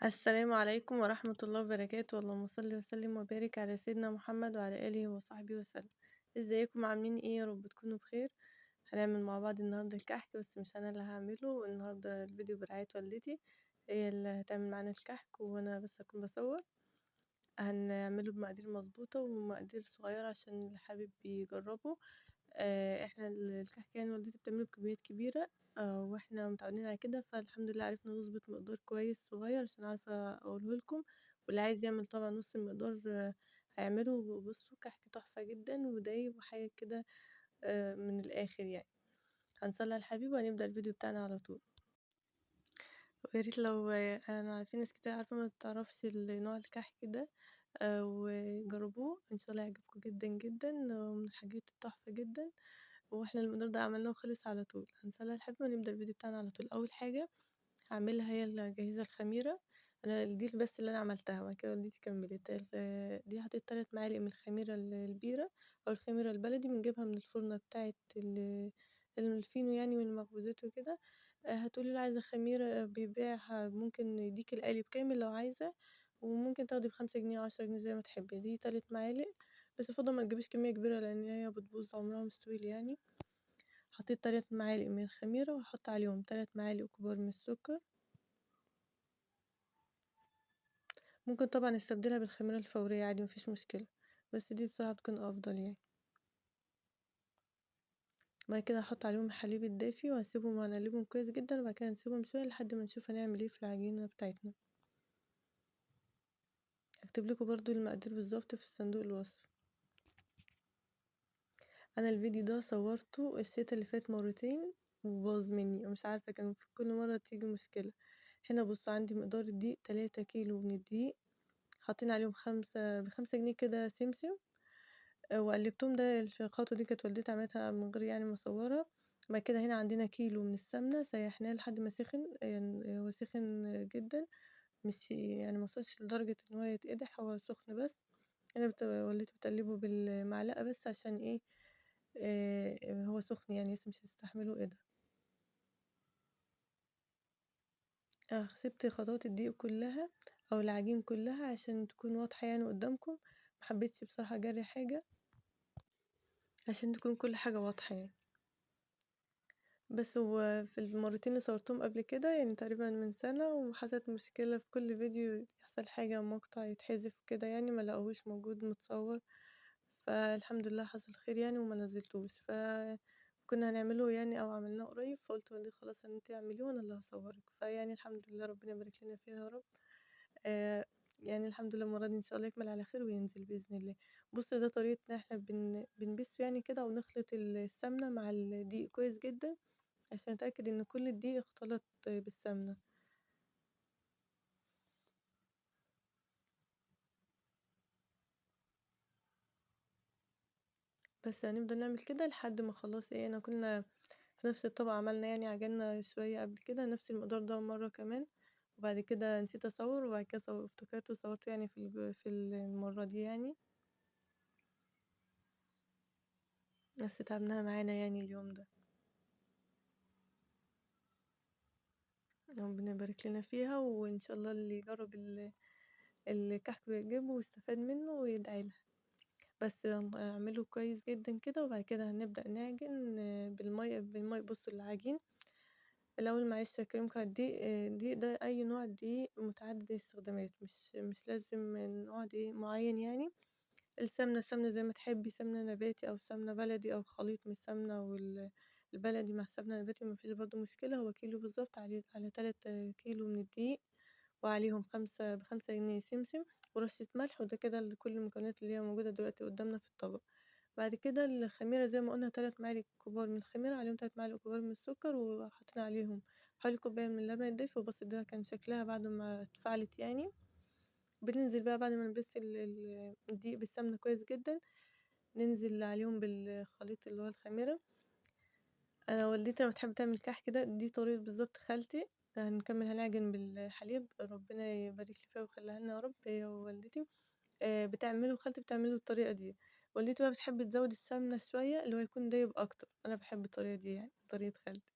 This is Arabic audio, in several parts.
السلام عليكم ورحمة الله وبركاته، اللهم صل وسلم وبارك على سيدنا محمد وعلى آله وصحبه وسلم. ازيكم عاملين ايه؟ يا رب تكونوا بخير. هنعمل مع بعض النهاردة الكحك، بس مش انا اللي هعمله النهاردة، الفيديو برعاية والدتي. هي اللي هتعمل معانا الكحك وانا بس هكون بصور. هنعمله بمقادير مظبوطة ومقادير صغيرة عشان اللي حابب يجربه. احنا الكحك يعني والدتي بتعمله بكميات كبيرة. واحنا متعودين على كده، فالحمد لله عرفنا نظبط مقدار كويس صغير عشان عارفة اقوله لكم. واللي عايز يعمل طبعا نص المقدار هيعمله. بصوا كحك تحفة جدا ودايب وحاجة كده. من الاخر يعني. هنصلي على الحبيب وهنبدأ الفيديو بتاعنا على طول. ويا ريت لو انا في ناس كتير عارفة ما تعرفش نوع الكحك ده. وجربوه ان شاء الله يعجبكم جدا جدا، ومن الحاجات التحفة جدا. واحنا المقدار ده عملناه وخلص على طول. هنصلي على الحبيب ونبدأ الفيديو بتاعنا على طول. اول حاجة هعملها هي الجاهزة الخميرة. انا دي بس اللي انا عملتها، وبعد كده والدتي كملت دي. حطيت 3 معالق من الخميرة البيرة او الخميرة البلدي، بنجيبها من الفرنة بتاعة الفينو يعني، والمخبوزات وكده. هتقولي لي عايزة خميرة بيبيعها، ممكن يديك القالب كامل لو عايزة. وممكن تاخدي ب5 جنيه و10 جنيه زي ما تحبي. دي 3 معالق. بس يفضل ما تجيبيش كمية كبيرة لان هي بتبوظ، عمرها مش طويل يعني. حطيت 3 معالق من الخميرة، وهحط عليهم 3 معالق كبار من السكر. ممكن طبعا نستبدلها بالخميرة الفورية عادي، مفيش مشكلة. بس دي بصراحة بتكون افضل يعني. بعد كده هحط عليهم الحليب الدافي وهسيبهم وهنقلبهم كويس جدا، وبعد كده نسيبهم شوية لحد ما نشوف هنعمل ايه في العجينة بتاعتنا. هكتب لكم برضو المقادير بالظبط في الصندوق الوصف. انا الفيديو ده صورته الشتا اللي فات مرتين وباظ مني، ومش عارفة كان في كل مرة تيجي مشكلة. هنا بصوا عندي مقدار الدقيق 3 كيلو من الدقيق. حاطين عليهم ب5 جنيه كده سمسم. وقلبتهم. ده الخطوة دي كانت والدتي عملتها من غير يعني ما اصورها. بعد كده هنا عندنا كيلو من السمنة، سيحناه لحد ما سخن، يعني هو سخن جدا. مش يعني موصلش لدرجة ان هو يتقدح، هو سخن بس. انا والدتي بتقلبه بالمعلقة بس عشان ايه؟ هو سخن يعني لسه مش هيستحمله ايه ده. سبت خطوات الدقيق كلها او العجين كلها عشان تكون واضحة يعني قدامكم. محبتش بصراحة اجري حاجة، عشان تكون كل حاجة واضحة يعني. بس هو في المرتين اللي صورتهم قبل كده يعني تقريبا من سنة، وحصلت مشكلة في كل فيديو يحصل حاجة مقطع يتحذف كده يعني، ما لقوهوش موجود متصور. فالحمد لله حصل خير يعني وما نزلتوش. كنا هنعمله يعني او عملناه قريب، فقلت والدي خلاص ان انتي اعمليه وانا اللي هصورك. فيعني الحمد لله ربنا يبارك لنا فيها يا رب. آه يعني الحمد لله المرة دي ان شاء الله يكمل على خير وينزل بإذن الله. بص ده طريقتنا احنا بنبس يعني كده، ونخلط السمنة مع الدقيق كويس جدا عشان اتأكد ان كل الدقيق اختلط بالسمنة. بس هنفضل نعمل كده لحد ما خلاص ايه. انا كنا في نفس الطبق عملنا يعني عجنا شوية قبل كده نفس المقدار ده مرة كمان. وبعد كده نسيت اصور، وبعد كده افتكرت وصورته يعني في المرة دي يعني. بس تعبناها معانا يعني اليوم ده. ربنا يبارك لنا فيها، وان شاء الله اللي يجرب الكحك ويعجبه ويستفاد منه ويدعي لها. بس اعمله كويس جدا كده، وبعد كده هنبدأ نعجن بالمية. بصوا العجين الأول، معلش هكلمكوا على الدقيق. الدقيق ده أي نوع دقيق متعدد الاستخدامات، مش لازم نوع دقيق معين يعني. السمنة زي ما تحبي، سمنة نباتي أو سمنة بلدي أو خليط من السمنة والبلدي مع سمنة نباتي، مفيش برضه مشكلة. هو كيلو بالظبط على 3 كيلو من الدقيق. وعليهم ب5 جنيه سمسم ورشة ملح. وده كده كل المكونات اللي هي موجودة دلوقتي قدامنا في الطبق. بعد كده الخميرة زي ما قلنا 3 معالق كبار من الخميرة، عليهم 3 معالق كبار من السكر، وحطينا عليهم حوالي كوباية من اللبن الدافي. وبص ده كان شكلها بعد ما اتفعلت يعني. بننزل بقى بعد ما نبس الدقيق بالسمنة كويس جدا، ننزل عليهم بالخليط اللي هو الخميرة. انا والدتي لما بتحب تعمل كحك كده، دي طريقة بالظبط خالتي. هنعجن بالحليب، ربنا يبارك لي فيها ويخليها لنا يا رب، هي ووالدتي. خالتي بتعمله بالطريقة دي. والدتي بقى بتحب تزود السمنة شوية، اللي هو يكون دايب اكتر. انا بحب الطريقة دي يعني، طريقة خالتي.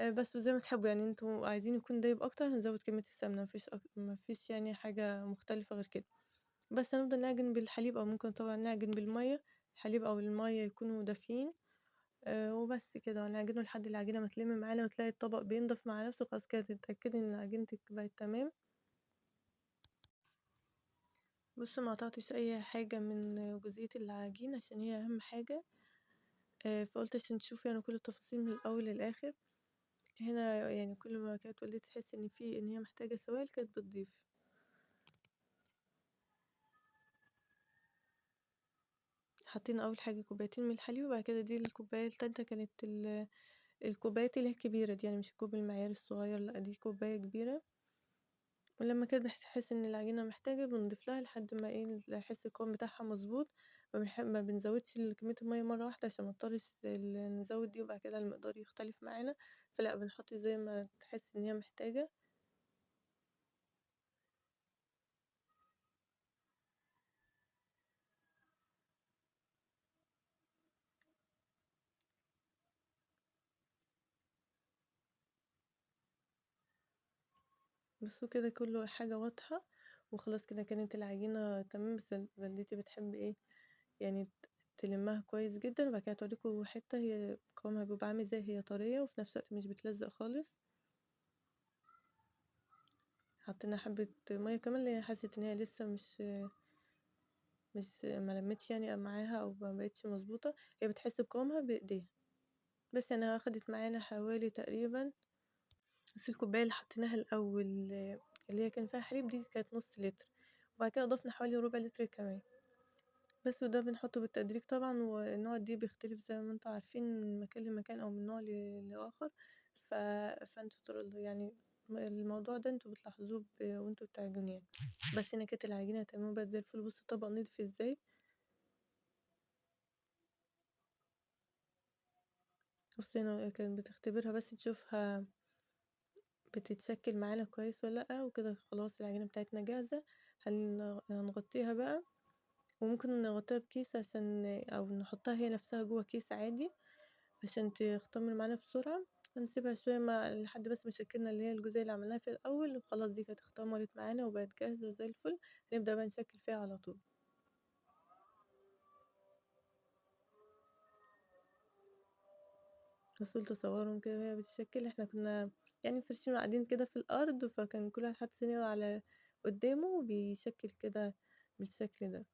بس وزي ما تحبّوا، يعني أنتم عايزين يكون دايب أكتر هنزوّد كمية السمنة، ما فيش يعني حاجة مختلفة غير كده. بس هنفضل نعجن بالحليب أو ممكن طبعًا نعجن بالمَيّة، الحليب أو المَيّة يكونوا دافيين. وبس كده، ونعجنه لحد العجينة ما تلِم معانا وتلاقي الطبق بينضف مع نَفْسه، خلاص كده تتأكدي إن عجينتِك بقت تمام. بُصّي، ما قطعتش أي حاجة من جزئية العجينة عشان هي أهم حاجة. فقُلت عشان تشوفي يعني كل التفاصيل من الأول للآخر. هنا يعني كل ما كانت والدتي تحس إن هي محتاجة سوائل كانت بتضيف. حطينا أول حاجة كوبايتين من الحليب، وبعد كده دي الكوباية التالتة كانت الكوبايات اللي هي الكبيرة دي، يعني مش الكوب المعياري الصغير، لأ دي كوباية كبيرة. ولمّا كانت بتحس إن العجينة محتاجة بنضيف لها لحد ما نحس القوام بتاعها مضبوط. ما بنزوّدش كمية المَيّة مرّة واحدة عشان ما نضطرش نزوّد دي وبعد كده المقدار يختلف معانا. فلأ بنحط زي ما تحس إن هي محتاجة. بصوا كده كل حاجة واضحة. وخلاص كده كانت العجينة تمام. بس والدتي بتحب ايه، يعني تلمها كويس جدا وبعد كده توريكوا حتة هي قوامها بيبقى عامل ازاي، هي طرية وفي نفس الوقت مش بتلزق خالص. حطينا حبة مية كمان لان حست ان هي لسه مش ملمتش يعني معاها او ما بقتش مظبوطة. هي بتحس بقوامها بايديها. بس انا اخدت معانا حوالي تقريبا، بس الكوباية اللي حطيناها الاول اللي هي كان فيها حليب دي كانت نص لتر، وبعد كده ضفنا حوالي ربع لتر كمان. بس وده بنحطه بالتدريج طبعا، والنوع دي بيختلف زي ما انتوا عارفين من مكان لمكان او من نوع لآخر. ف... فانتوا يعني الموضوع ده انتوا بتلاحظوه وانتوا بتعجنوا يعني. بس هنا كانت العجينة تمام بقت زي الفل. بصوا الطبق نضيف ازاي. بصي هنا كانت بتختبرها بس تشوفها بتتشكل معانا كويس ولا لأ، وكده خلاص العجينة بتاعتنا جاهزة. هنغطيها بقى، وممكن نغطيها بكيس عشان او نحطها هي نفسها جوه كيس عادي عشان تختمر معانا بسرعة. هنسيبها شوية لحد بس ما شكلنا اللي هي الجزء اللي عملناها في الأول، وخلاص دي كانت اختمرت معانا وبقت جاهزة زي الفل. هنبدأ بقى نشكل فيها على طول. الرسول تصورهم كده وهي بتشكل. احنا كنا يعني فرشين وقاعدين كده في الأرض، فكان كل واحد حاطط صينية على قدامه وبيشكل كده بالشكل ده.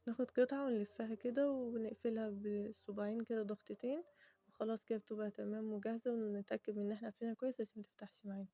ناخد قطعة ونلفها كده ونقفلها بالصباعين كده ضغطتين، وخلاص كده بتبقى تمام وجاهزة. ونتأكد من ان احنا قافلينها كويس عشان متفتحش معانا.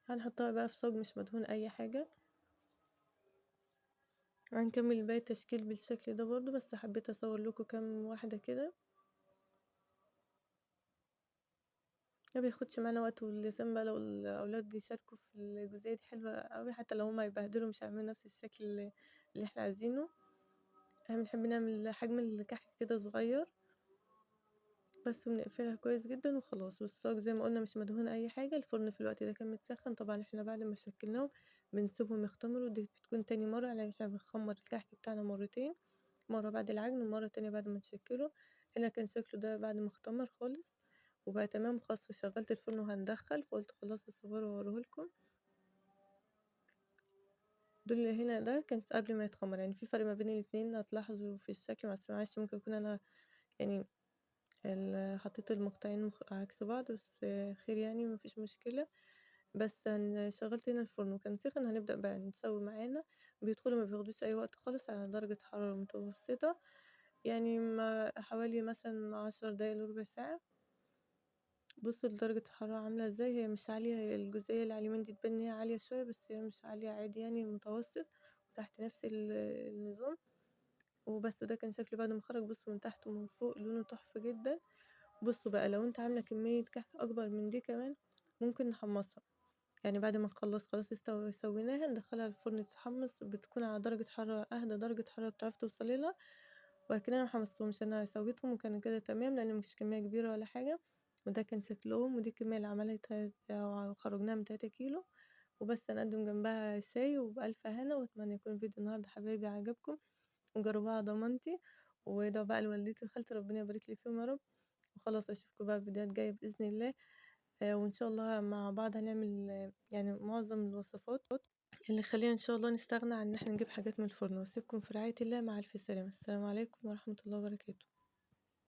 هنحطها بقى في صاج مش مدهون اي حاجة. هنكمل باقي التشكيل بالشكل ده برضو، بس حبيت اصور لكم كام واحدة كده. ما بياخدش معانا وقت، واللسان بقى لو الاولاد يشاركوا في الجزئية دي حلوة قوي، حتى لو هما يبهدلوا مش هيعملوا نفس الشكل اللي احنا عايزينه. احنا بنحب نعمل حجم الكحك كده صغير بس، وبنقفلها كويس جدا وخلاص. والصاج زي ما قلنا مش مدهون اي حاجة. الفرن في الوقت ده كان متسخن. طبعا احنا بعد ما شكلناهم بنسيبهم يختمروا. دي بتكون تاني مرة لان احنا بنخمر الكحك بتاعنا مرتين، مرة بعد العجن ومرة تانية بعد ما نشكله. هنا كان شكله ده بعد ما اختمر خالص وبقى تمام خلاص. شغلت الفرن وهندخل، فقلت خلاص اصوره واوريهولكم. دول اللي هنا ده كان قبل ما يتخمر، يعني في فرق ما بين الاتنين هتلاحظوا في الشكل. بس معلش ممكن يكون انا يعني حطيت المقطعين عكس بعض، بس خير يعني مفيش مشكلة. بس شغلت هنا الفرن وكان سخن. هنبدأ بقى نسوي معانا. بيدخلوا ما بياخدوش اي وقت خالص، على درجة حرارة متوسطة، يعني ما حوالي مثلا 10 دقايق لربع ساعة. بصوا لدرجة الحرارة عاملة ازاي. هي مش عالية، هي الجزئية اللي على اليمين دي تبان ان هي عالية شوية، بس هي مش عالية، عادي يعني متوسط. وتحت نفس النظام. وبس ده كان شكله بعد ما خرج. بصوا من تحت ومن فوق لونه تحفة جدا. بصوا بقى لو انت عاملة كمية كحك اكبر من دي كمان ممكن نحمصها. يعني بعد ما نخلص خلاص سويناها ندخلها الفرن تتحمص. بتكون على درجة حرارة اهدى درجة حرارة بتعرفي توصلي لها. ولكن انا محمصتهمش، انا سويتهم وكان كده تمام لان مش كمية كبيرة ولا حاجة. وده كان شكلهم، ودي الكمية اللي عملتها أو خرجناها من 3 كيلو. وبس هنقدم جنبها شاي وبألف هنا. واتمنى يكون فيديو النهاردة حبايبي عجبكم وجربوها على ضمانتي. وادعوا بقى لوالدتي وخالتي ربنا يبارك لي فيهم يا رب. وخلاص أشوفكم بقى في فيديوهات جاية بإذن الله. وإن شاء الله مع بعض هنعمل يعني معظم الوصفات اللي يخلّينا إن شاء الله نستغنى عن إن إحنا نجيب حاجات من الفرن، وأسيبكم في رعاية الله، مع ألف سلامة. السلام عليكم ورحمة الله وبركاته.